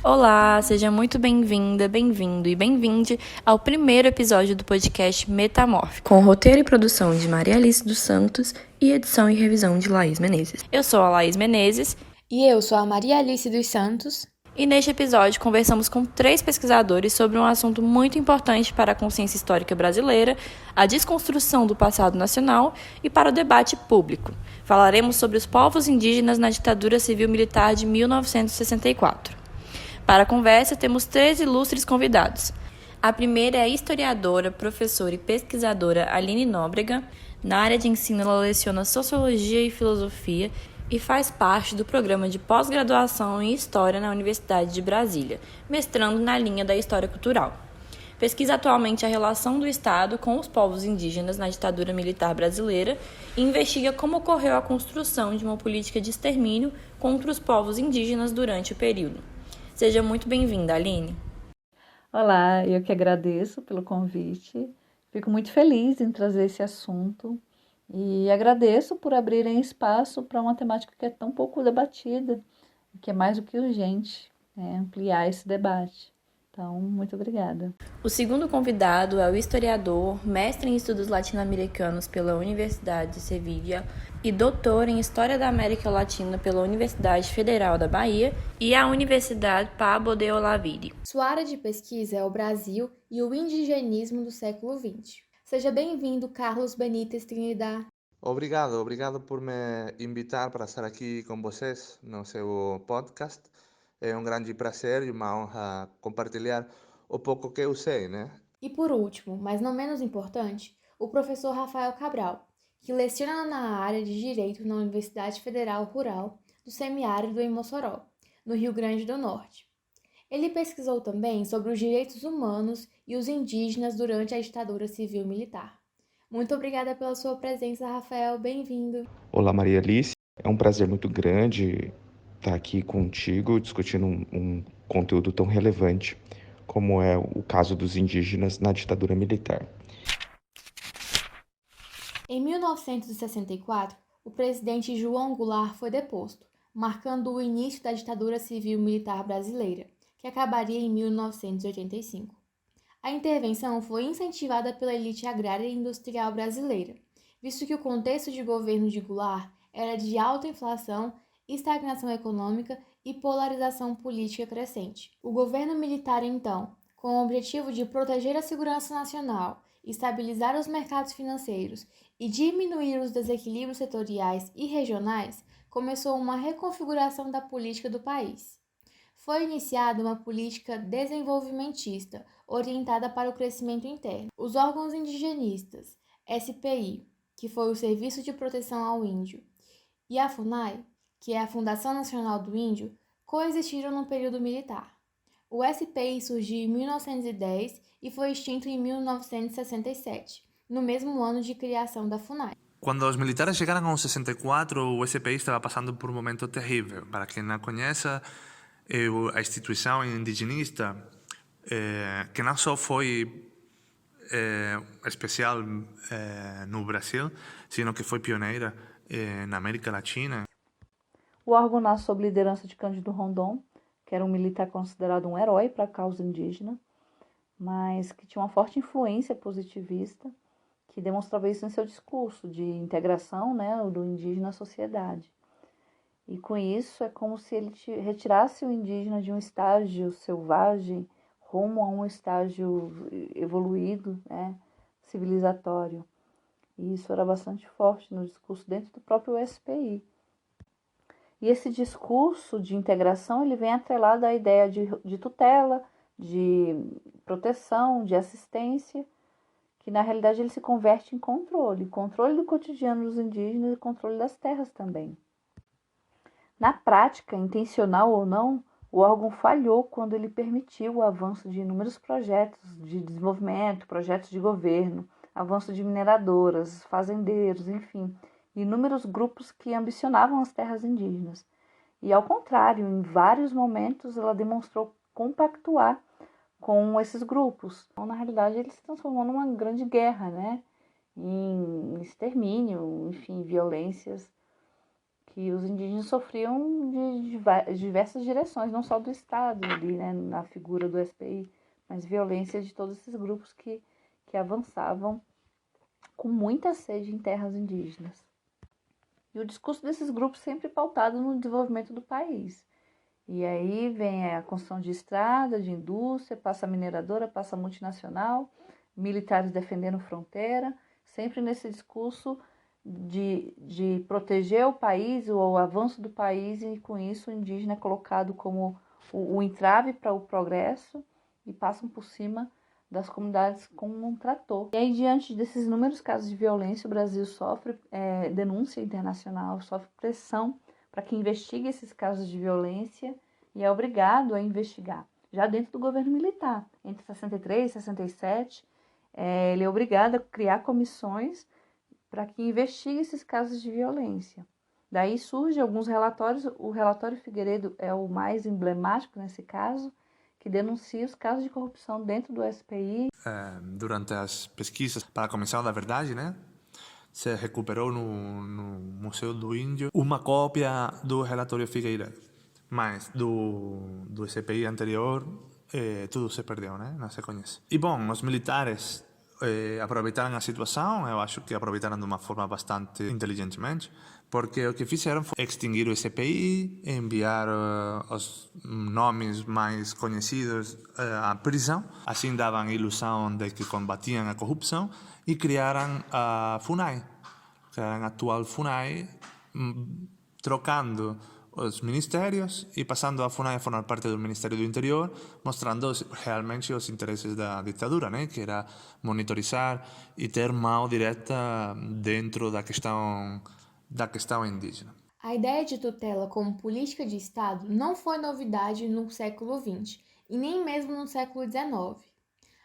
Olá, seja muito bem-vinda, bem-vindo e bem-vinde ao primeiro episódio do podcast Metamórfico, com roteiro e produção de Maria Alice dos Santos e edição e revisão de Laís Menezes. Eu sou a Laís Menezes. E eu sou a Maria Alice dos Santos. E neste episódio conversamos com 3 pesquisadores sobre um assunto muito importante para a consciência histórica brasileira, a desconstrução do passado nacional e para o debate público. Falaremos sobre os povos indígenas na ditadura civil-militar de 1964. Para a conversa, temos 3 ilustres convidados. A primeira é a historiadora, professora e pesquisadora Aline Nóbrega. Na área de ensino, ela leciona Sociologia e Filosofia e faz parte do programa de pós-graduação em História na Universidade de Brasília, mestrando na linha da História Cultural. Pesquisa atualmente a relação do Estado com os povos indígenas na ditadura militar brasileira e investiga como ocorreu a construção de uma política de extermínio contra os povos indígenas durante o período. Seja muito bem-vinda, Aline. Olá, eu que agradeço pelo convite. Fico muito feliz em trazer esse assunto e agradeço por abrirem espaço para uma temática que é tão pouco debatida, que é mais do que urgente, ampliar esse debate. Então, muito obrigada. O segundo convidado é o historiador, mestre em estudos latino-americanos pela Universidade de Sevilha e doutor em História da América Latina pela Universidade Federal da Bahia e a Universidade Pablo de Olavide. Sua área de pesquisa é o Brasil e o indigenismo do século XX. Seja bem-vindo, Carlos Benítez Trinidad. Obrigado por me invitar para estar aqui com vocês no seu podcast. É um grande prazer e uma honra compartilhar o pouco que eu sei, né? E por último, mas não menos importante, o professor Rafael Cabral, que leciona na área de Direito na Universidade Federal Rural do Semiárido em Mossoró, no Rio Grande do Norte. Ele pesquisou também sobre os direitos humanos e os indígenas durante a ditadura civil-militar. Muito obrigada pela sua presença, Rafael. Bem-vindo. Olá, Maria Alice. É um prazer muito grande estar aqui contigo discutindo um conteúdo tão relevante como é o caso dos indígenas na ditadura militar. Em 1964, o presidente João Goulart foi deposto, marcando o início da ditadura civil-militar brasileira, que acabaria em 1985. A intervenção foi incentivada pela elite agrária e industrial brasileira, visto que o contexto de governo de Goulart era de alta inflação, estagnação econômica e polarização política crescente. O governo militar, então, com o objetivo de proteger a segurança nacional, estabilizar os mercados financeiros e diminuir os desequilíbrios setoriais e regionais, começou uma reconfiguração da política do país. Foi iniciada uma política desenvolvimentista orientada para o crescimento interno. Os órgãos indigenistas, SPI, que foi o Serviço de Proteção ao Índio, e a FUNAI, que é a Fundação Nacional do Índio, coexistiram no período militar. O SPI surgiu em 1910 e foi extinto em 1967, no mesmo ano de criação da FUNAI. Cuando los militares llegaron a un 64, o SPI estaba pasando por un momento terrível. Para quem não conhece, a instituição indigenista, que não só foi especial no Brasil, sino que foi pioneira na América Latina. O órgão nasce sob liderança de Cândido Rondon, que era um militar considerado um herói para a causa indígena, mas que tinha uma forte influência positivista, que demonstrava isso em seu discurso de integração, do indígena à sociedade. E com isso é como se ele retirasse o indígena de um estágio selvagem rumo a um estágio evoluído, civilizatório. E isso era bastante forte no discurso dentro do próprio SPI. E esse discurso de integração ele vem atrelado à ideia de tutela, de proteção, de assistência, que na realidade ele se converte em controle do cotidiano dos indígenas e controle das terras também. Na prática, intencional ou não, o órgão falhou quando ele permitiu o avanço de inúmeros projetos de desenvolvimento, projetos de governo, avanço de mineradoras, fazendeiros, enfim, inúmeros grupos que ambicionavam as terras indígenas. E, ao contrário, em vários momentos ela demonstrou compactuar com esses grupos. Então, na realidade, ele se transformou numa grande guerra, em extermínio, enfim, violências que os indígenas sofriam de diversas direções, não só do Estado ali, né, na figura do SPI, mas violência de todos esses grupos que avançavam com muita sede em terras indígenas. E o discurso desses grupos sempre pautado no desenvolvimento do país. E aí vem a construção de estrada, de indústria, passa a mineradora, passa a multinacional, militares defendendo fronteira, sempre nesse discurso de proteger o país, o avanço do país, e com isso o indígena é colocado como o entrave para o progresso e passam por cima das comunidades como um trator. E aí, diante desses inúmeros casos de violência, o Brasil sofre denúncia internacional, sofre pressão para que investigue esses casos de violência e é obrigado a investigar. Já dentro do governo militar, entre 63 e 67, ele é obrigado a criar comissões para que investigue esses casos de violência. Daí surgem alguns relatórios, o relatório Figueiredo é o mais emblemático nesse caso, que denuncia os casos de corrupção dentro do SPI. Durante as pesquisas para a Comissão da Verdade, né, se recuperou no Museu do Índio uma cópia do relatório Figueiredo, mas do SPI anterior tudo se perdeu, né, não se conhece. E bom, os militares aproveitaram a situação, eu acho que aproveitaram de uma forma bastante inteligentemente, porque o que fizeram foi extinguir o SPI, enviar os nomes mais conhecidos à prisão, assim davam a ilusão de que combatiam a corrupção, e criaram a FUNAI, criaram a atual FUNAI, trocando os ministérios e passando a FUNAI a formar parte do Ministério do Interior, mostrando realmente os interesses da ditadura, né? Que era monitorizar e ter mão direta dentro da questão indígena. A ideia de tutela como política de Estado não foi novidade no século XX e nem mesmo no século XIX.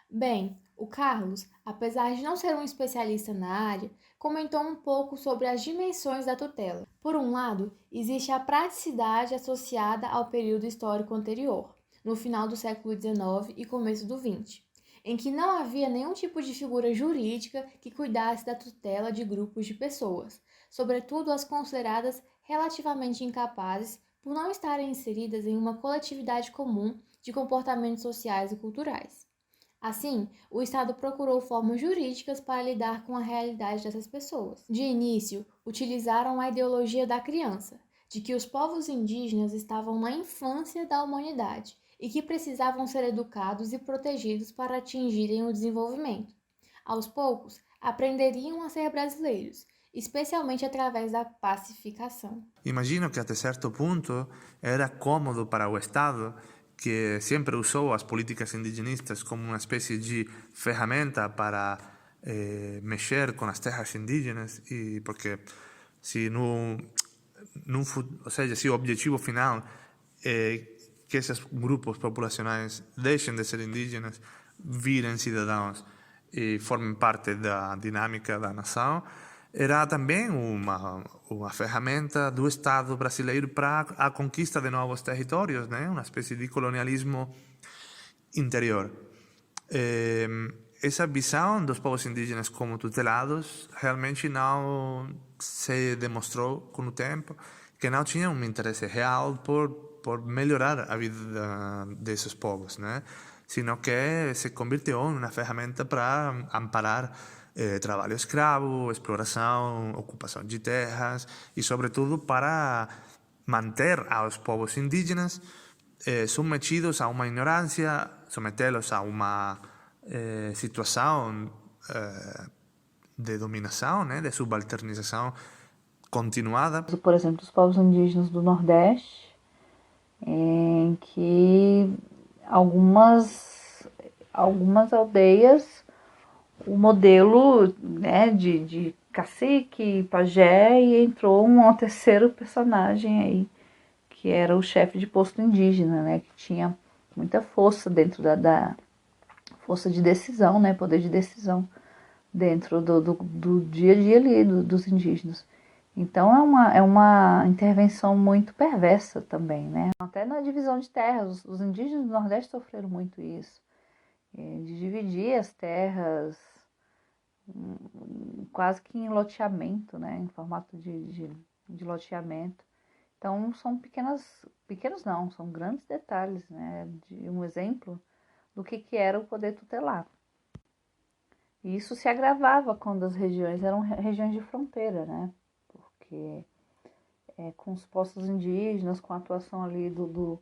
Bem, o Carlos, apesar de não ser um especialista na área, comentou um pouco sobre as dimensões da tutela. Por um lado, existe a praticidade associada ao período histórico anterior, no final do século XIX e começo do XX, em que não havia nenhum tipo de figura jurídica que cuidasse da tutela de grupos de pessoas, sobretudo as consideradas relativamente incapazes por não estarem inseridas em uma coletividade comum de comportamentos sociais e culturais. Assim, o Estado procurou formas jurídicas para lidar com a realidade dessas pessoas. De início, utilizaram a ideologia da criança, de que os povos indígenas estavam na infância da humanidade e que precisavam ser educados e protegidos para atingirem o desenvolvimento. Aos poucos, aprenderiam a ser brasileiros, especialmente através da pacificação. Imagino que até certo ponto era cômodo para o Estado, que sempre usou as políticas indigenistas como uma espécie de ferramenta para mexer com as terras indígenas, e porque se ou seja, se o objetivo final é que esses grupos populacionais deixem de ser indígenas, virem cidadãos e formem parte da dinâmica da nação, era também uma ferramenta do Estado brasileiro para a conquista de novos territórios, né? Uma espécie de colonialismo interior. Essa visão dos povos indígenas como tutelados realmente não se demonstrou com o tempo que não tinha um interesse real por melhorar a vida desses povos, né? Sino que se convirtió em uma ferramenta para amparar trabalho escravo, exploração, ocupação de terras e, sobretudo, para manter aos povos indígenas submetidos a uma ignorância, sometê-los a uma situação de dominação, né, de subalternização continuada. Por exemplo, os povos indígenas do Nordeste, em que algumas aldeias, o modelo, né, de cacique, pajé, e entrou um terceiro personagem aí, que era o chefe de posto indígena, né, que tinha muita força dentro da força de decisão, né, poder de decisão dentro do dia a dia ali dos indígenas. Então é uma intervenção muito perversa também, né? Até na divisão de terras, os indígenas do Nordeste sofreram muito isso, de dividir as terras quase que em loteamento, né? Em formato de de loteamento. Então, são pequenos não, são grandes detalhes, né, de um exemplo do que era o poder tutelar. E isso se agravava quando as regiões eram regiões de fronteira, né, porque com os povos indígenas, com a atuação ali do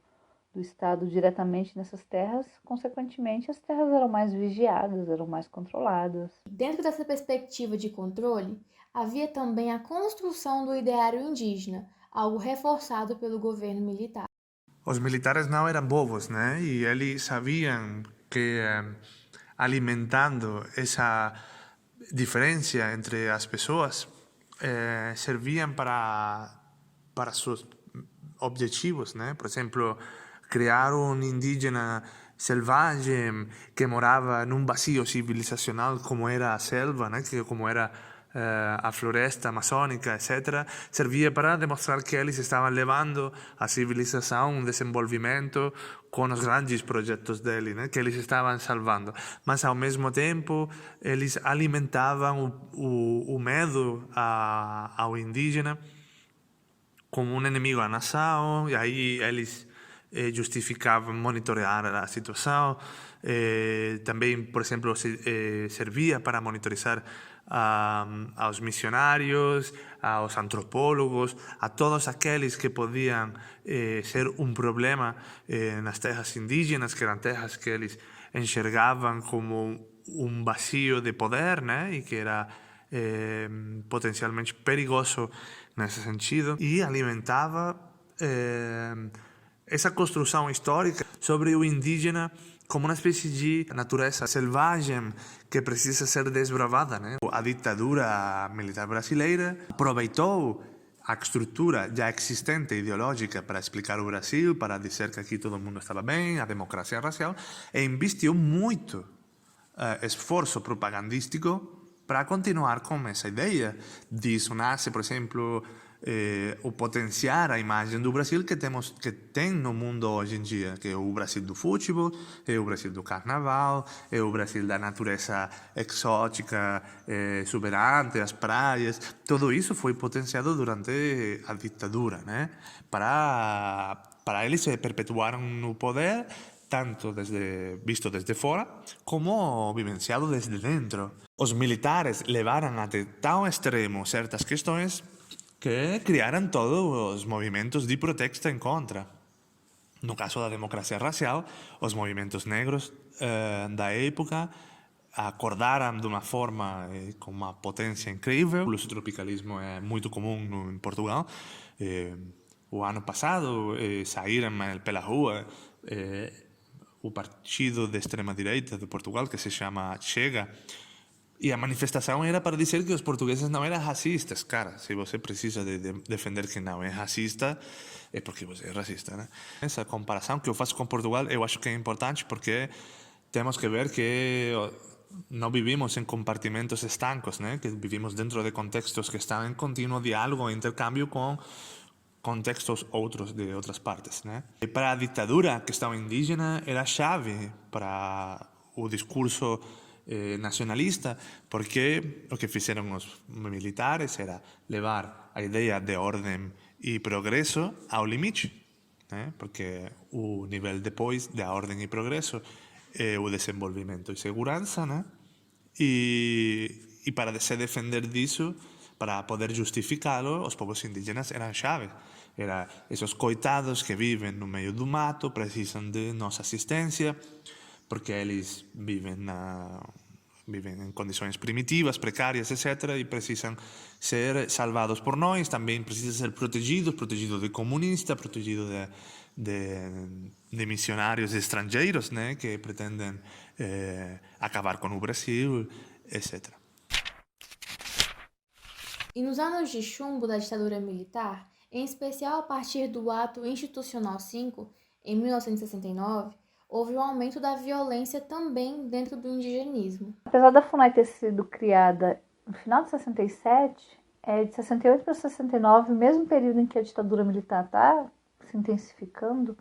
Estado diretamente nessas terras, consequentemente as terras eram mais vigiadas, eram mais controladas. Dentro dessa perspectiva de controle, havia também a construção do ideário indígena, algo reforçado pelo governo militar. Os militares não eram bobos, né? E eles sabiam que alimentando essa diferença entre as pessoas serviam para seus objetivos, né? Por exemplo, criar um indígena selvagem que morava num vazio civilizacional como era a selva, né? Como era a floresta amazônica, etc., servia para demonstrar que eles estavam levando a civilização um desenvolvimento com os grandes projetos dele, né? Que eles estavam salvando. Mas, ao mesmo tempo, eles alimentavam o medo ao indígena como um inimigo à nação, e aí eles justificavam monitorear a situação. Também, por exemplo, servia para monitorizar aos missionários, aos antropólogos, a todos aqueles que podiam ser um problema nas terras indígenas, que eram terras que eles enxergavam como um vazio de poder, né? E que era potencialmente perigoso nesse sentido, e alimentava essa construção histórica sobre o indígena como uma espécie de natureza selvagem que precisa ser desbravada, né? A ditadura militar brasileira aproveitou a estrutura já existente ideológica para explicar o Brasil, para dizer que aqui todo mundo estava bem, a democracia racial, e investiu muito esforço propagandístico para continuar com essa ideia. Disso nasce, por exemplo, o potenciar a imagem do Brasil que tem no mundo hoje em dia, que é o Brasil do futebol, é o Brasil do carnaval, é o Brasil da natureza exótica, exuberante, as praias. Tudo isso foi potenciado durante a ditadura, né? Para eles se perpetuaram no poder, tanto visto desde fora como vivenciado desde dentro. Os militares levaram até tão extremo certas questões que criaram todos os movimentos de protesto em contra. No caso da democracia racial, os movimentos negros da época acordaram de uma forma com uma potência incrível. O lusotropicalismo é muito comum em Portugal. O ano passado saíram pela rua o partido de extrema-direita de Portugal, que se chama Chega, e a manifestação era para dizer que os portugueses não eram racistas. Cara, se você precisa de defender que não é racista, é porque você é racista, né? Essa comparação que eu faço com Portugal, eu acho que é importante porque temos que ver que não vivimos em compartimentos estancos, né? Que vivimos dentro de contextos que estão em contínuo diálogo e intercâmbio com contextos outros de outras partes, né? E para a ditadura, a questão indígena era chave para o discurso nacionalista, porque o que fizeram os militares era levar a ideia de ordem e progresso ao limite, né? Porque o nível depois da ordem e progresso é o desenvolvimento e segurança, né? E para se defender disso, para poder justificá-lo, os povos indígenas eram chave. Eram esses coitados que vivem no meio do mato, precisam de nossa assistência, porque eles vivem em condições primitivas, precárias, etc., e precisam ser salvados por nós, também precisam ser protegidos de comunistas, protegidos de missionários estrangeiros, né, que pretendem acabar com o Brasil, etc. E nos anos de chumbo da ditadura militar, em especial a partir do Ato Institucional 5, em 1969, houve um aumento da violência também dentro do indigenismo. Apesar da FUNAI ter sido criada no final de 67, de 68 para 69, mesmo período em que a ditadura militar está se intensificando,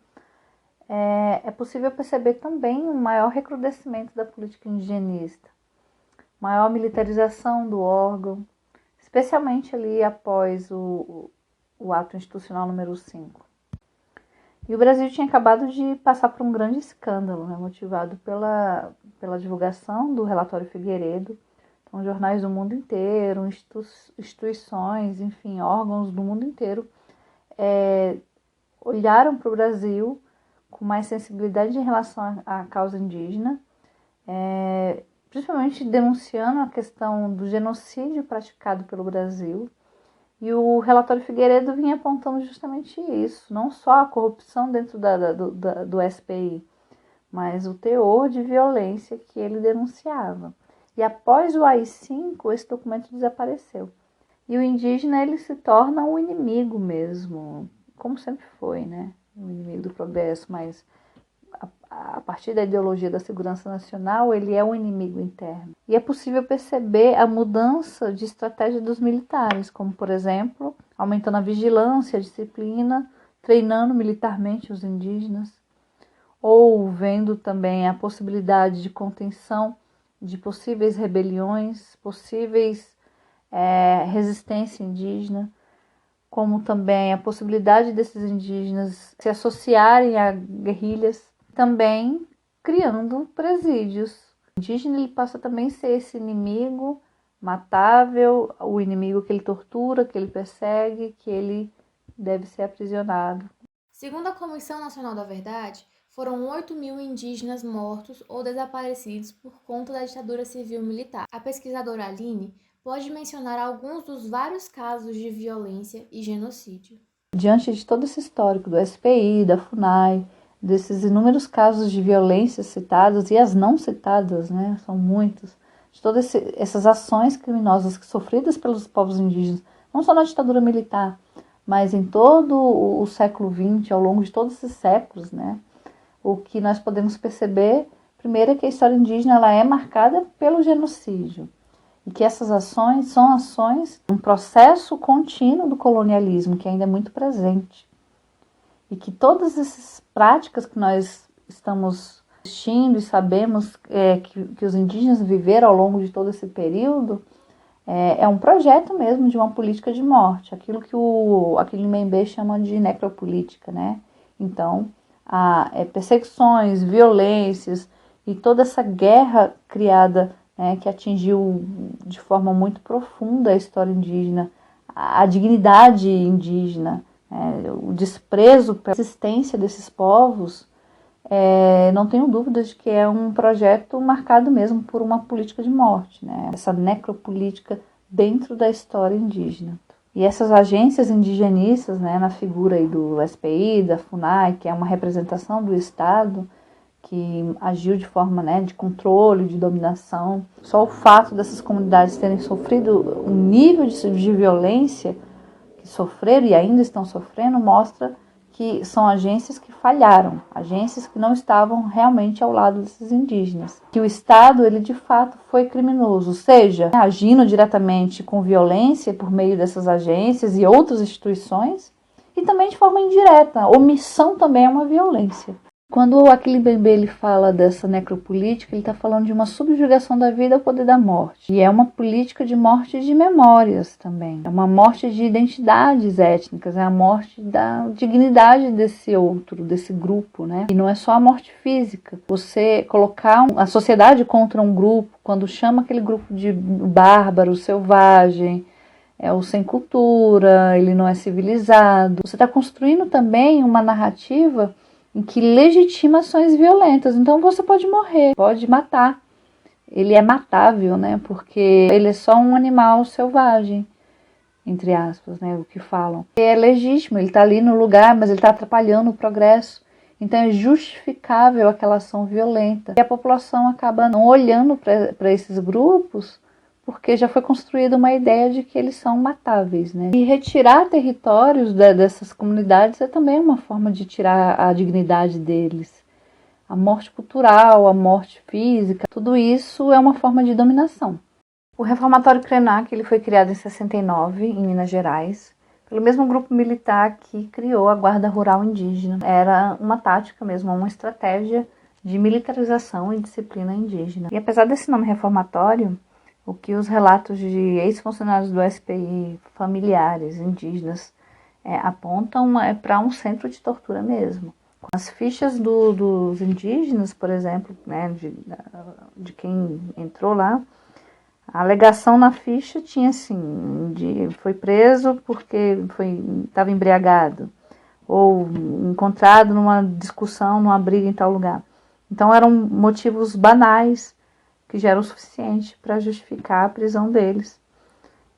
é possível perceber também um maior recrudescimento da política indigenista, maior militarização do órgão, especialmente ali após o ato institucional número 5. E o Brasil tinha acabado de passar por um grande escândalo, né, motivado pela divulgação do relatório Figueiredo. Então, jornais do mundo inteiro, instituições, enfim, órgãos do mundo inteiro olharam para o Brasil com mais sensibilidade em relação à causa indígena, principalmente denunciando a questão do genocídio praticado pelo Brasil. E o relatório Figueiredo vinha apontando justamente isso, não só a corrupção dentro do SPI, mas o teor de violência que ele denunciava. E após o AI-5, esse documento desapareceu. E o indígena ele se torna um inimigo mesmo, como sempre foi, né? O inimigo do progresso, mas a partir da ideologia da segurança nacional, ele é um inimigo interno. E é possível perceber a mudança de estratégia dos militares, como, por exemplo, aumentando a vigilância, a disciplina, treinando militarmente os indígenas, ou vendo também a possibilidade de contenção de possíveis rebeliões, possíveis resistência indígena, como também a possibilidade desses indígenas se associarem a guerrilhas, também criando presídios. O indígena ele passa também a ser esse inimigo matável, o inimigo que ele tortura, que ele persegue, que ele deve ser aprisionado. Segundo a Comissão Nacional da Verdade, foram 8.000 indígenas mortos ou desaparecidos por conta da ditadura civil-militar. A pesquisadora Aline pode mencionar alguns dos vários casos de violência e genocídio. Diante de todo esse histórico do SPI, da FUNAI, desses inúmeros casos de violência citados e as não citadas, né, são muitos, de todas essas ações criminosas sofridas pelos povos indígenas, não só na ditadura militar, mas em todo o século XX, ao longo de todos esses séculos, né, o que nós podemos perceber, primeiro, é que a história indígena ela é marcada pelo genocídio, e que essas ações são ações, um processo contínuo do colonialismo, que ainda é muito presente. E que todas essas práticas que nós estamos assistindo e sabemos que os indígenas viveram ao longo de todo esse período, é um projeto mesmo de uma política de morte, aquilo que o Mbembe chama de necropolítica, né? Então, perseguições, violências e toda essa guerra criada, que atingiu de forma muito profunda a história indígena, a dignidade indígena, o desprezo pela existência desses povos, não tenho dúvidas de que é um projeto marcado mesmo por uma política de morte, né? Essa necropolítica dentro da história indígena. E essas agências indigenistas, né, na figura aí do SPI, da FUNAI, que é uma representação do Estado, que agiu de forma, de controle, de dominação. Só o fato dessas comunidades terem sofrido um nível de violência que sofreram e ainda estão sofrendo mostra que são agências que falharam, agências que não estavam realmente ao lado desses indígenas. Que o Estado, ele de fato foi criminoso, seja agindo diretamente com violência por meio dessas agências e outras instituições, e também de forma indireta. Omissão também é uma violência. Quando o Mbembe ele fala dessa necropolítica, ele está falando de uma subjugação da vida ao poder da morte. E é uma política de morte de memórias também. É uma morte de identidades étnicas, é a morte da dignidade desse outro, desse grupo, né? E não é só a morte física. Você colocar a sociedade contra um grupo, quando chama aquele grupo de bárbaro, selvagem, é o sem cultura, ele não é civilizado. Você está construindo também uma narrativa em que legitima ações violentas. Então você pode morrer, pode matar. Ele é matável, né? Porque ele é só um animal selvagem, entre aspas, né? O que falam. É legítimo, ele está ali no lugar, mas ele está atrapalhando o progresso. Então é justificável aquela ação violenta. E a população acaba não olhando para esses grupos, porque já foi construída uma ideia de que eles são matáveis, né? E retirar territórios dessas comunidades é também uma forma de tirar a dignidade deles. A morte cultural, a morte física, tudo isso é uma forma de dominação. O Reformatório Krenak ele foi criado em 69, em Minas Gerais, pelo mesmo grupo militar que criou a Guarda Rural Indígena. Era uma tática mesmo, uma estratégia de militarização e disciplina indígena. E apesar desse nome reformatório, o que os relatos de ex-funcionários do SPI, familiares, indígenas, apontam para um centro de tortura mesmo. As fichas dos indígenas, por exemplo, né, de quem entrou lá, a alegação na ficha tinha assim, foi preso porque estava embriagado, ou encontrado numa discussão, numa briga em tal lugar. Então eram motivos banais que já eram suficientes para justificar a prisão deles.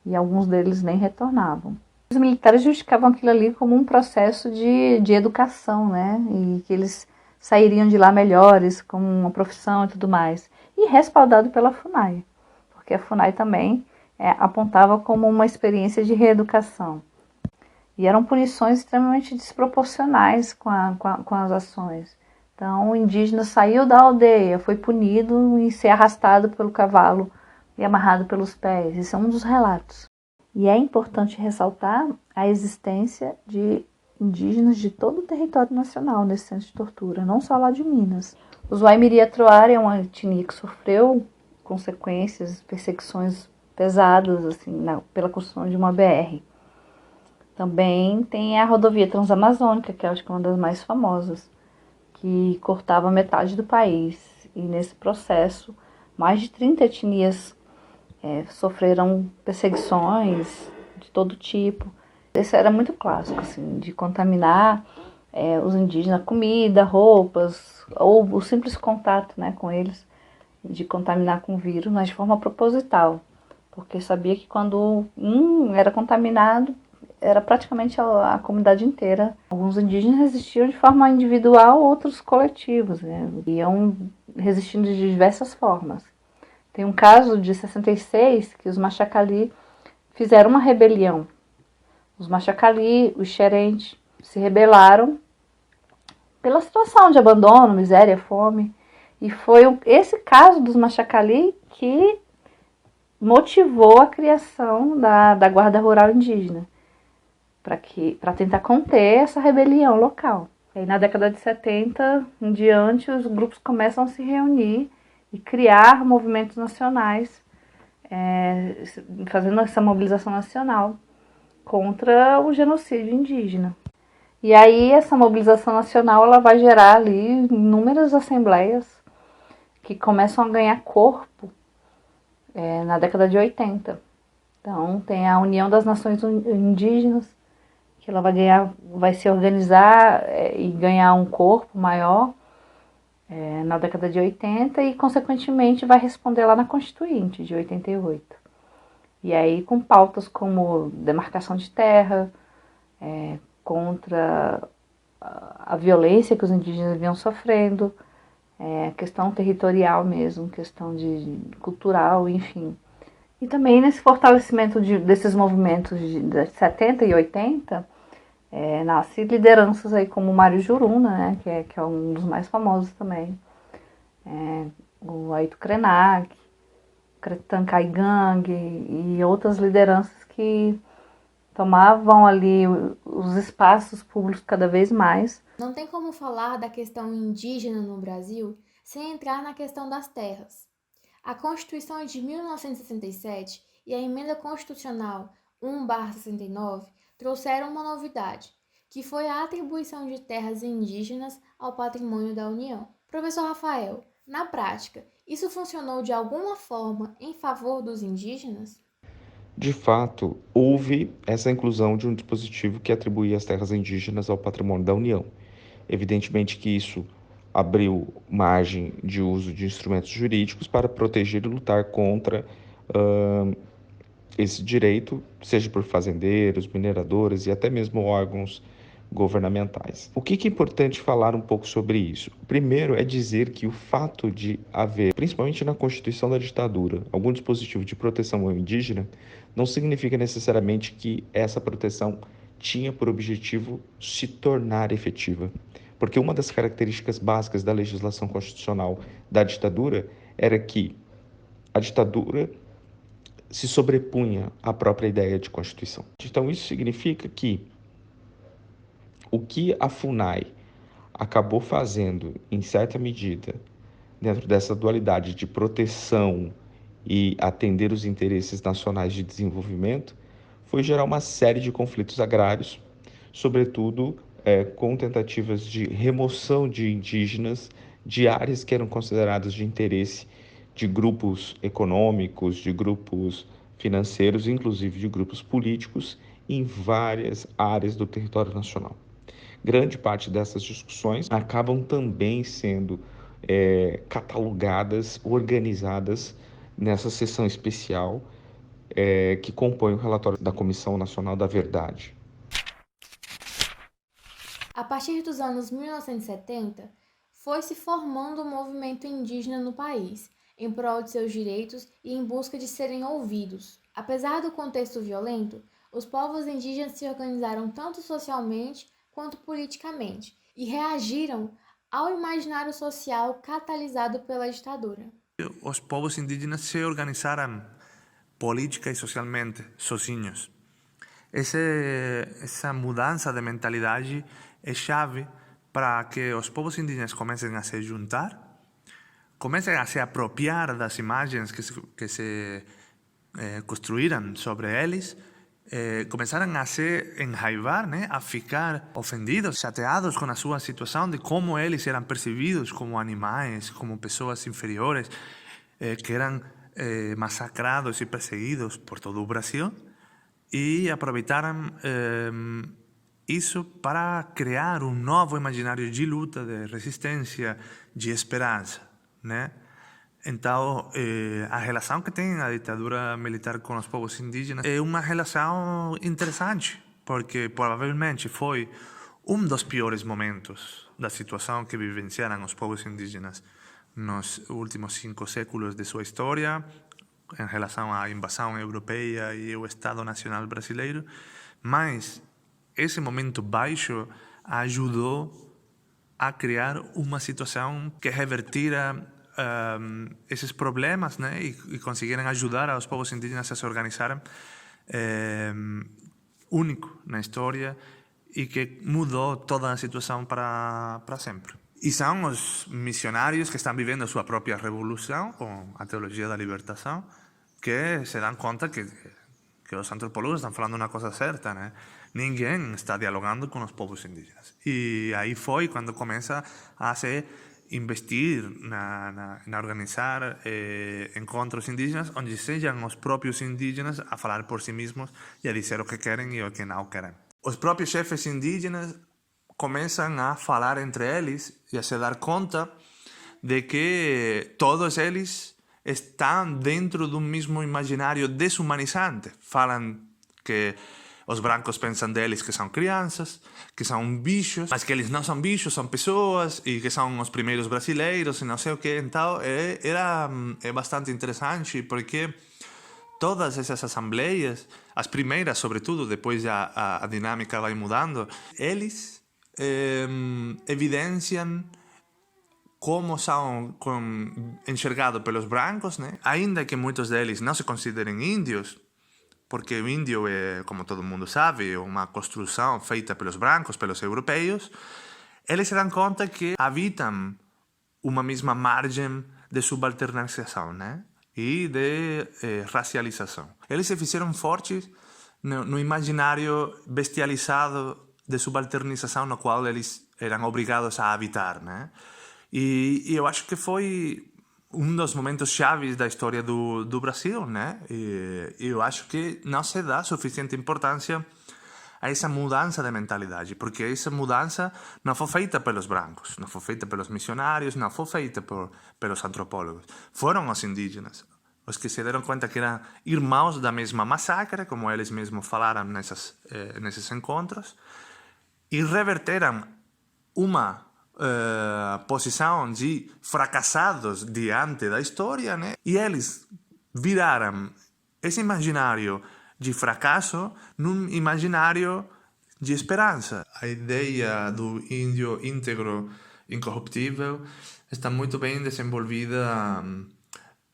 E alguns deles nem retornavam. Os militares justificavam aquilo ali como um processo de educação, né? E que eles sairiam de lá melhores, com uma profissão e tudo mais. E respaldado pela FUNAI, porque a FUNAI também apontava como uma experiência de reeducação. E eram punições extremamente desproporcionais com as ações. Então, o indígena saiu da aldeia, foi punido em ser arrastado pelo cavalo e amarrado pelos pés. Esse é um dos relatos. E é importante ressaltar a existência de indígenas de todo o território nacional nesse centro de tortura, não só lá de Minas. Os Waimiri-Atuar é uma etnia que sofreu consequências, perseguições pesadas assim, pela construção de uma BR. Também tem a rodovia Transamazônica, que eu acho que é uma das mais famosas, que cortava metade do país. E nesse processo, mais de 30 etnias sofreram perseguições de todo tipo. Esse era muito clássico, assim, de contaminar os indígenas, comida, roupas, ou o simples contato, né, com eles, de contaminar com vírus, mas de forma proposital, porque sabia que quando um era contaminado, era praticamente a comunidade inteira. Alguns indígenas resistiam de forma individual, outros coletivos, né, iam resistindo de diversas formas. Tem um caso de 66 que os Machacali fizeram uma rebelião. Os Machacali, os Xerente, se rebelaram pela situação de abandono, miséria, fome. E foi esse caso dos Machacali que motivou a criação da Guarda Rural Indígena, para tentar conter essa rebelião local. E aí, na década de 70 em diante, os grupos começam a se reunir e criar movimentos nacionais, fazendo essa mobilização nacional contra o genocídio indígena. E aí essa mobilização nacional ela vai gerar ali inúmeras assembleias que começam a ganhar corpo na década de 80. Então tem a União das Nações Indígenas, que ela vai se organizar e ganhar um corpo maior na década de 80 e, consequentemente, vai responder lá na Constituinte de 88. E aí com pautas como demarcação de terra, contra a violência que os indígenas vinham sofrendo, questão territorial mesmo, questão cultural, enfim. E também nesse fortalecimento desses movimentos de 70 e 80, nasce lideranças aí como Mário Juruna, né, que é um dos mais famosos também, o Aito Krenak, Cretan Kaigang e outras lideranças que tomavam ali os espaços públicos cada vez mais. Não tem como falar da questão indígena no Brasil sem entrar na questão das terras. A Constituição de 1967 e a Emenda Constitucional 1/69 trouxeram uma novidade, que foi a atribuição de terras indígenas ao patrimônio da União. Professor Rafael, na prática, isso funcionou de alguma forma em favor dos indígenas? De fato, houve essa inclusão de um dispositivo que atribuía as terras indígenas ao patrimônio da União. Evidentemente que isso abriu margem de uso de instrumentos jurídicos para proteger e lutar contra esse direito, seja por fazendeiros, mineradores e até mesmo órgãos governamentais. O que é importante falar um pouco sobre isso? Primeiro é dizer que o fato de haver, principalmente na Constituição da ditadura, algum dispositivo de proteção ao indígena, não significa necessariamente que essa proteção tinha por objetivo se tornar efetiva. Porque uma das características básicas da legislação constitucional da ditadura era que a ditadura se sobrepunha à própria ideia de Constituição. Então isso significa que o que a FUNAI acabou fazendo, em certa medida, dentro dessa dualidade de proteção e atender os interesses nacionais de desenvolvimento, foi gerar uma série de conflitos agrários, sobretudo com tentativas de remoção de indígenas de áreas que eram consideradas de interesse de grupos econômicos, de grupos financeiros, inclusive de grupos políticos, em várias áreas do território nacional. Grande parte dessas discussões acabam também sendo catalogadas, organizadas nessa sessão especial que compõe o relatório da Comissão Nacional da Verdade. A partir dos anos 1970, foi se formando um movimento indígena no país, em prol de seus direitos e em busca de serem ouvidos. Apesar do contexto violento, os povos indígenas se organizaram tanto socialmente quanto politicamente e reagiram ao imaginário social catalisado pela ditadura. Os povos indígenas se organizaram política e socialmente, sozinhos. Essa mudança de mentalidade é chave para que os povos indígenas comecem a se juntar, comecem a se apropriar das imagens que se construíram sobre eles, começaram a se enraivar, né? A ficar ofendidos, chateados com a sua situação, de como eles eram percebidos como animais, como pessoas inferiores, que eram massacrados e perseguidos por todo o Brasil, e aproveitaram isso para criar um novo imaginário de luta, de resistência, de esperança, né? Então, a relação que tem a ditadura militar com os povos indígenas é uma relação interessante, porque provavelmente foi um dos piores momentos da situação que vivenciaram os povos indígenas nos últimos 5 séculos de sua história, em relação à invasão europeia e ao Estado Nacional brasileiro, mas esse momento baixo ajudou a criar uma situação que revertira esses problemas, né, e conseguiram ajudar os povos indígenas a se organizarem, único na história e que mudou toda a situação para sempre. E são os missionários que estão vivendo a sua própria revolução com a teologia da libertação que se dão conta que os antropólogos estão falando uma coisa certa, né? Ninguém está dialogando com os povos indígenas. E aí foi quando começa a se investir na organizar encontros indígenas onde sejam os próprios indígenas a falar por si mesmos e a dizer o que querem e o que não querem. Os próprios chefes indígenas começam a falar entre eles e a se dar conta de que todos eles estão dentro de um mesmo imaginário desumanizante. Falam que os brancos pensam deles que são crianças, que são bichos, mas que eles não são bichos, são pessoas, e que são os primeiros brasileiros, e não sei o que. Então, é bastante interessante, porque todas essas assembleias, as primeiras, sobretudo, depois a dinâmica vai mudando, eles evidenciam como são enxergados pelos brancos, né? Ainda que muitos deles não se considerem índios, porque o índio é, como todo mundo sabe, uma construção feita pelos brancos, pelos europeus, eles se dão conta que habitam uma mesma margem de subalternização, né? E de racialização. Eles se fizeram fortes no imaginário bestializado de subalternização no qual eles eram obrigados a habitar, né? E eu acho que foi um dos momentos chaves da história do Brasil, né? E eu acho que não se dá suficiente importância a essa mudança de mentalidade, porque essa mudança não foi feita pelos brancos, não foi feita pelos missionários, não foi feita pelos antropólogos. Foram os indígenas, os que se deram conta que eram irmãos da mesma massacre, como eles mesmos falaram nesses encontros, e reverteram uma posição de fracassados diante da história, né? E eles viraram esse imaginário de fracasso num imaginário de esperança. A ideia do índio íntegro, incorruptível, está muito bem desenvolvida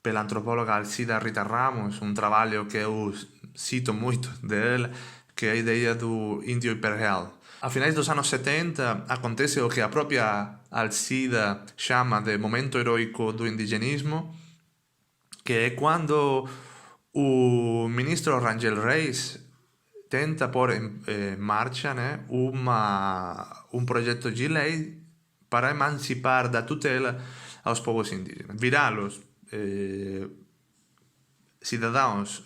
pela antropóloga Alcida Rita Ramos, um trabalho que eu cito muito dela, que é a ideia do índio hiperreal. A finais dos anos 70 acontece o que a própria Alcida chama de momento heroico do indigenismo, que é quando o ministro Rangel Reis tenta pôr em marcha, né, um projeto de lei para emancipar da tutela aos povos indígenas, virá-los cidadãos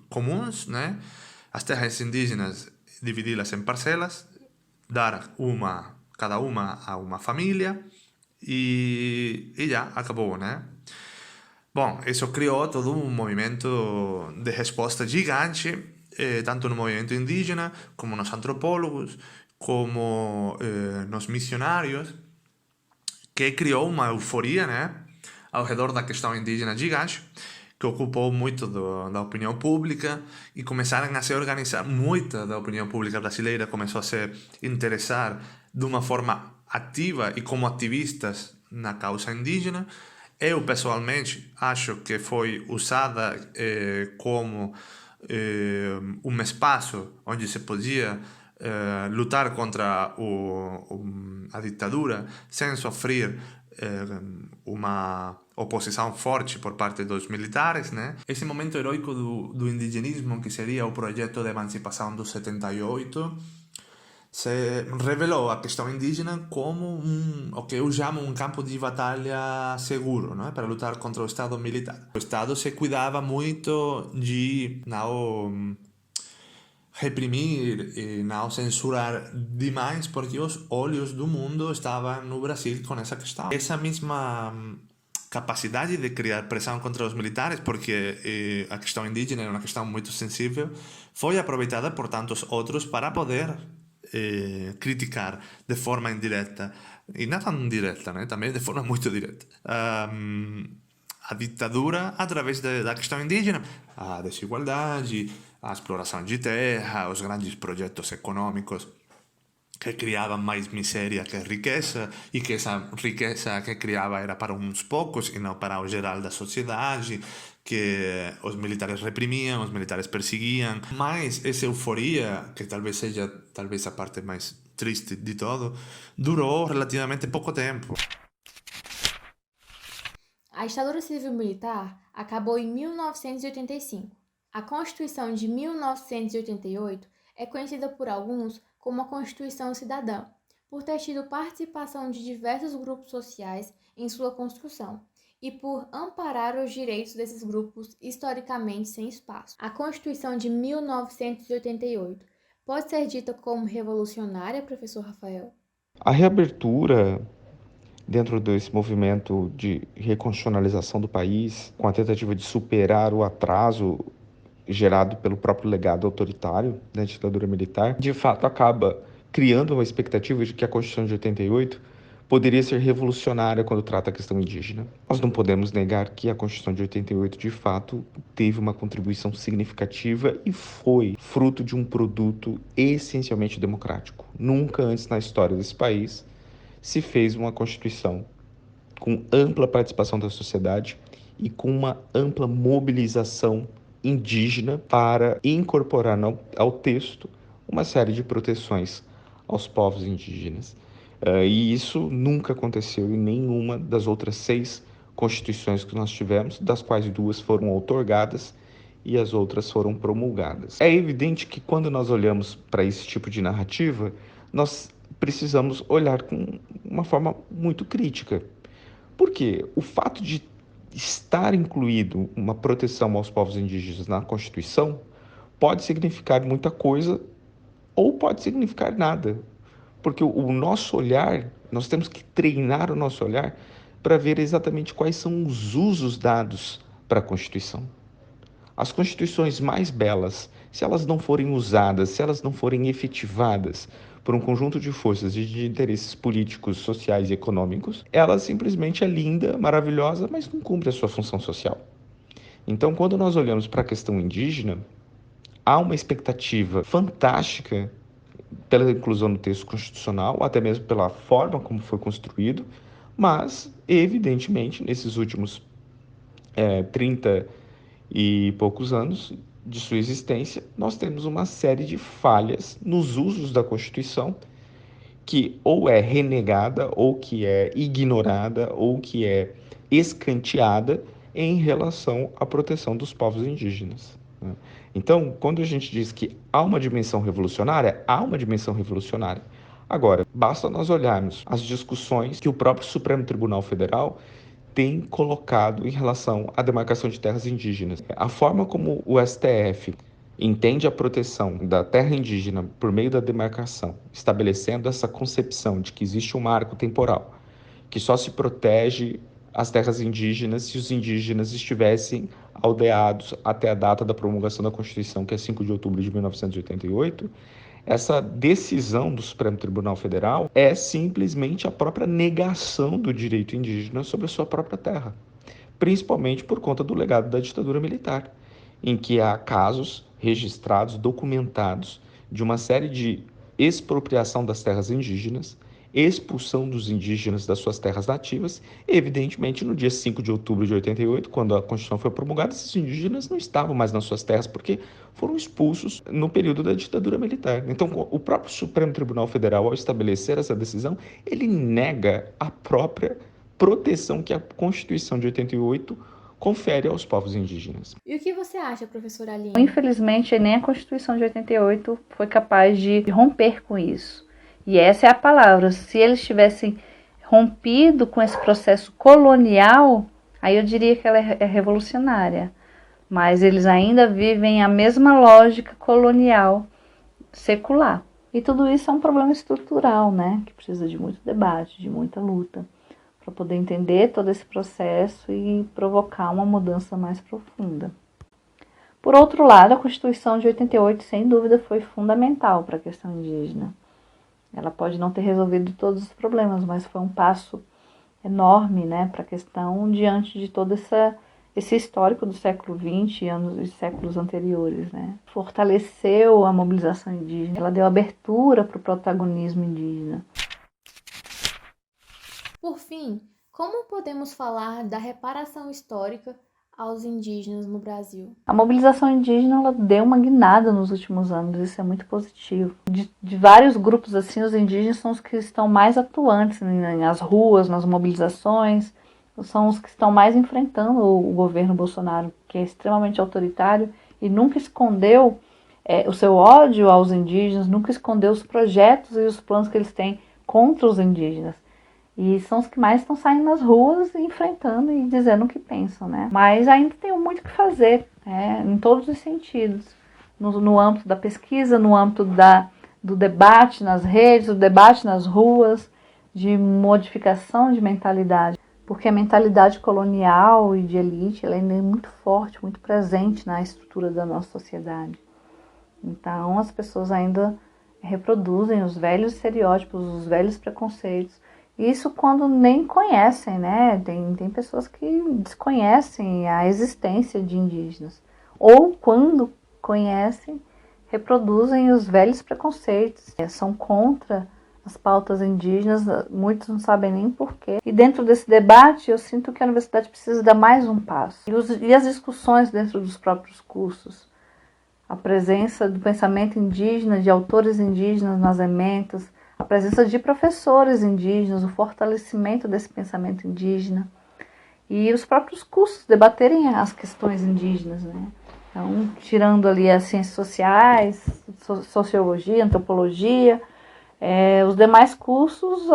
comuns, né, as terras indígenas dividi-las em parcelas, dar cada uma a uma família e já acabou, né? Bom, isso criou todo um movimento de resposta gigante, tanto no movimento indígena, como nos antropólogos, como nos missionários, que criou uma euforia, né, ao redor da questão indígena gigante, que ocupou muito da opinião pública e começaram a se organizar. Muita da opinião pública brasileira começou a se interessar de uma forma ativa e como ativistas na causa indígena. Eu, pessoalmente, acho que foi usada como um espaço onde se podia lutar contra a ditadura sem sofrer uma oposição forte por parte dos militares, né? Esse momento heróico do indigenismo, que seria o projeto de emancipação do 78, se revelou a questão indígena como o que eu chamo um campo de batalha seguro, né, para lutar contra o Estado militar. O Estado se cuidava muito de não reprimir e não censurar demais, porque os olhos do mundo estavam no Brasil com essa questão. Essa mesma capacidade de criar pressão contra os militares, porque a questão indígena é uma questão muito sensível, foi aproveitada por tantos outros para poder criticar de forma indireta, e não tão direta, né? Também de forma muito direta, a ditadura através da questão indígena, a desigualdade, a exploração de terra, os grandes projetos econômicos que criavam mais miséria que riqueza, e que essa riqueza que criava era para uns poucos e não para o geral da sociedade, que os militares reprimiam, os militares perseguiam. Mas essa euforia, que talvez seja a parte mais triste de todo, durou relativamente pouco tempo. A ditadura civil-militar acabou em 1985. A Constituição de 1988 é conhecida por alguns como a Constituição Cidadã, por ter tido participação de diversos grupos sociais em sua construção e por amparar os direitos desses grupos historicamente sem espaço. A Constituição de 1988 pode ser dita como revolucionária, professor Rafael? A reabertura dentro desse movimento de reconstitucionalização do país, com a tentativa de superar o atraso gerado pelo próprio legado autoritário da ditadura militar, de fato acaba criando uma expectativa de que a Constituição de 88 poderia ser revolucionária quando trata a questão indígena. Nós não podemos negar que a Constituição de 88, de fato, teve uma contribuição significativa e foi fruto de um produto essencialmente democrático. Nunca antes na história desse país se fez uma Constituição com ampla participação da sociedade e com uma ampla mobilização indígena para incorporar ao texto uma série de proteções aos povos indígenas. E isso nunca aconteceu em nenhuma das outras 6 constituições que nós tivemos, das quais 2 foram outorgadas e as outras foram promulgadas. É evidente que quando nós olhamos para esse tipo de narrativa, nós precisamos olhar com uma forma muito crítica. Por quê? O fato de estar incluído uma proteção aos povos indígenas na Constituição pode significar muita coisa ou pode significar nada. Porque o nosso olhar, nós temos que treinar o nosso olhar para ver exatamente quais são os usos dados para a Constituição. As constituições mais belas, se elas não forem usadas, se elas não forem efetivadas por um conjunto de forças e de interesses políticos, sociais e econômicos, ela simplesmente é linda, maravilhosa, mas não cumpre a sua função social. Então, quando nós olhamos para a questão indígena, há uma expectativa fantástica pela inclusão no texto constitucional, até mesmo pela forma como foi construído, mas, evidentemente, nesses últimos 30 e poucos anos de sua existência, nós temos uma série de falhas nos usos da Constituição, que ou é renegada, ou que é ignorada, ou que é escanteada em relação à proteção dos povos indígenas. Né? Então, quando a gente diz que há uma dimensão revolucionária, há uma dimensão revolucionária. Agora, basta nós olharmos as discussões que o próprio Supremo Tribunal Federal tem colocado em relação à demarcação de terras indígenas. A forma como o STF entende a proteção da terra indígena por meio da demarcação, estabelecendo essa concepção de que existe um marco temporal, que só se protege as terras indígenas se os indígenas estivessem aldeados até a data da promulgação da Constituição, que é 5 de outubro de 1988, essa decisão do Supremo Tribunal Federal é simplesmente a própria negação do direito indígena sobre a sua própria terra, principalmente por conta do legado da ditadura militar, em que há casos registrados, documentados, de uma série de expropriação das terras indígenas, expulsão dos indígenas das suas terras nativas. E, evidentemente, no dia 5 de outubro de 88, quando a Constituição foi promulgada, esses indígenas não estavam mais nas suas terras porque foram expulsos no período da ditadura militar. Então, o próprio Supremo Tribunal Federal, ao estabelecer essa decisão, ele nega a própria proteção que a Constituição de 88 confere aos povos indígenas. E o que você acha, professora Aline? Infelizmente, nem a Constituição de 88 foi capaz de romper com isso. E essa é a palavra. Se eles tivessem rompido com esse processo colonial, aí eu diria que ela é revolucionária. Mas eles ainda vivem a mesma lógica colonial secular. E tudo isso é um problema estrutural, né? Que precisa de muito debate, de muita luta, para poder entender todo esse processo e provocar uma mudança mais profunda. Por outro lado, a Constituição de 88, sem dúvida, foi fundamental para a questão indígena. Ela pode não ter resolvido todos os problemas, mas foi um passo enorme, né, para a questão diante de todo esse histórico do século XX e séculos anteriores. Né. Fortaleceu a mobilização indígena, ela deu abertura para o protagonismo indígena. Por fim, como podemos falar da reparação histórica aos indígenas no Brasil? A mobilização indígena ela deu uma guinada nos últimos anos, isso é muito positivo. De vários grupos assim, os indígenas são os que estão mais atuantes nas ruas, nas mobilizações, são os que estão mais enfrentando o governo Bolsonaro, que é extremamente autoritário e nunca escondeu o seu ódio aos indígenas, nunca escondeu os projetos e os planos que eles têm contra os indígenas. E são os que mais estão saindo nas ruas, enfrentando e dizendo o que pensam, né? Mas ainda tem muito o que fazer, em todos os sentidos. No âmbito da pesquisa, no âmbito do debate nas redes, do debate nas ruas, de modificação de mentalidade. Porque a mentalidade colonial e de elite ela ainda é muito forte, muito presente na estrutura da nossa sociedade. Então as pessoas ainda reproduzem os velhos estereótipos, os velhos preconceitos. Isso quando nem conhecem, né? Tem pessoas que desconhecem a existência de indígenas. Ou quando conhecem, reproduzem os velhos preconceitos. São contra as pautas indígenas, muitos não sabem nem porquê. E dentro desse debate, eu sinto que a universidade precisa dar mais um passo. E as discussões dentro dos próprios cursos. A presença do pensamento indígena, de autores indígenas nas ementas, a presença de professores indígenas, o fortalecimento desse pensamento indígena e os próprios cursos debaterem as questões indígenas, né? Então, tirando ali as ciências sociais, sociologia, antropologia, os demais cursos,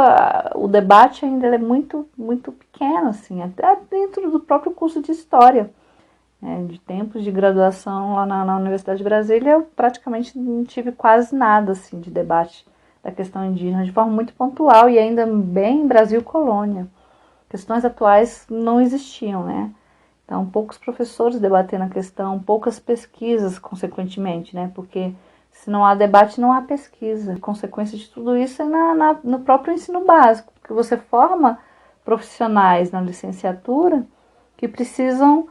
o debate ainda é muito, muito pequeno, assim, até dentro do próprio curso de História. De tempos de graduação lá na Universidade de Brasília, eu praticamente não tive quase nada assim, de debate da questão indígena, de forma muito pontual e ainda bem Brasil colônia. Questões atuais não existiam, né? Então, poucos professores debatendo a questão, poucas pesquisas, consequentemente, né? Porque se não há debate, não há pesquisa. A consequência de tudo isso é no próprio ensino básico, porque você forma profissionais na licenciatura que precisam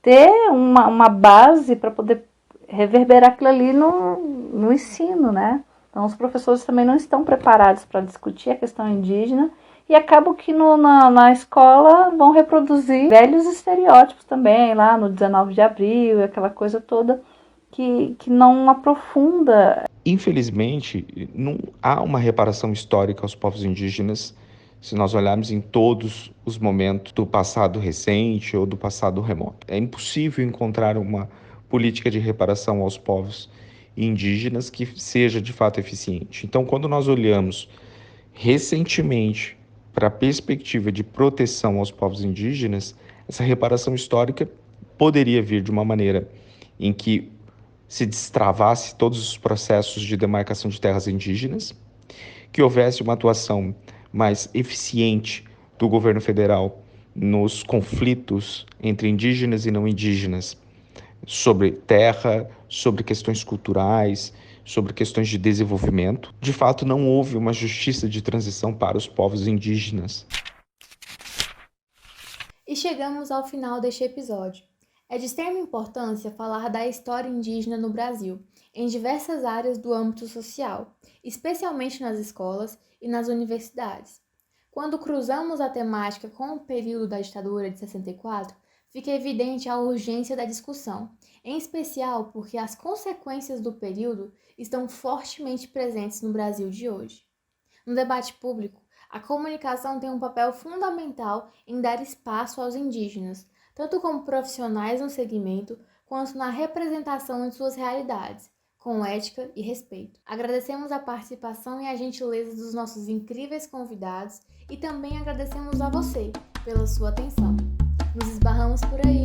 ter uma base para poder reverberar aquilo ali no ensino, né? Então, os professores também não estão preparados para discutir a questão indígena e acabam que na escola vão reproduzir velhos estereótipos também, lá no 19 de abril, aquela coisa toda que não aprofunda. Infelizmente, não há uma reparação histórica aos povos indígenas se nós olharmos em todos os momentos do passado recente ou do passado remoto. É impossível encontrar uma política de reparação aos povos indígenas que seja de fato eficiente. Então, quando nós olhamos recentemente para a perspectiva de proteção aos povos indígenas, essa reparação histórica poderia vir de uma maneira em que se destravasse todos os processos de demarcação de terras indígenas, que houvesse uma atuação mais eficiente do governo federal nos conflitos entre indígenas e não indígenas, sobre terra, sobre questões culturais, sobre questões de desenvolvimento. De fato, não houve uma justiça de transição para os povos indígenas. E chegamos ao final deste episódio. É de extrema importância falar da história indígena no Brasil, em diversas áreas do âmbito social, especialmente nas escolas e nas universidades. Quando cruzamos a temática com o período da ditadura de 64, fica evidente a urgência da discussão, em especial porque as consequências do período estão fortemente presentes no Brasil de hoje. No debate público, a comunicação tem um papel fundamental em dar espaço aos indígenas, tanto como profissionais no segmento, quanto na representação de suas realidades, com ética e respeito. Agradecemos a participação e a gentileza dos nossos incríveis convidados e também agradecemos a você pela sua atenção. Nos esbarramos por aí.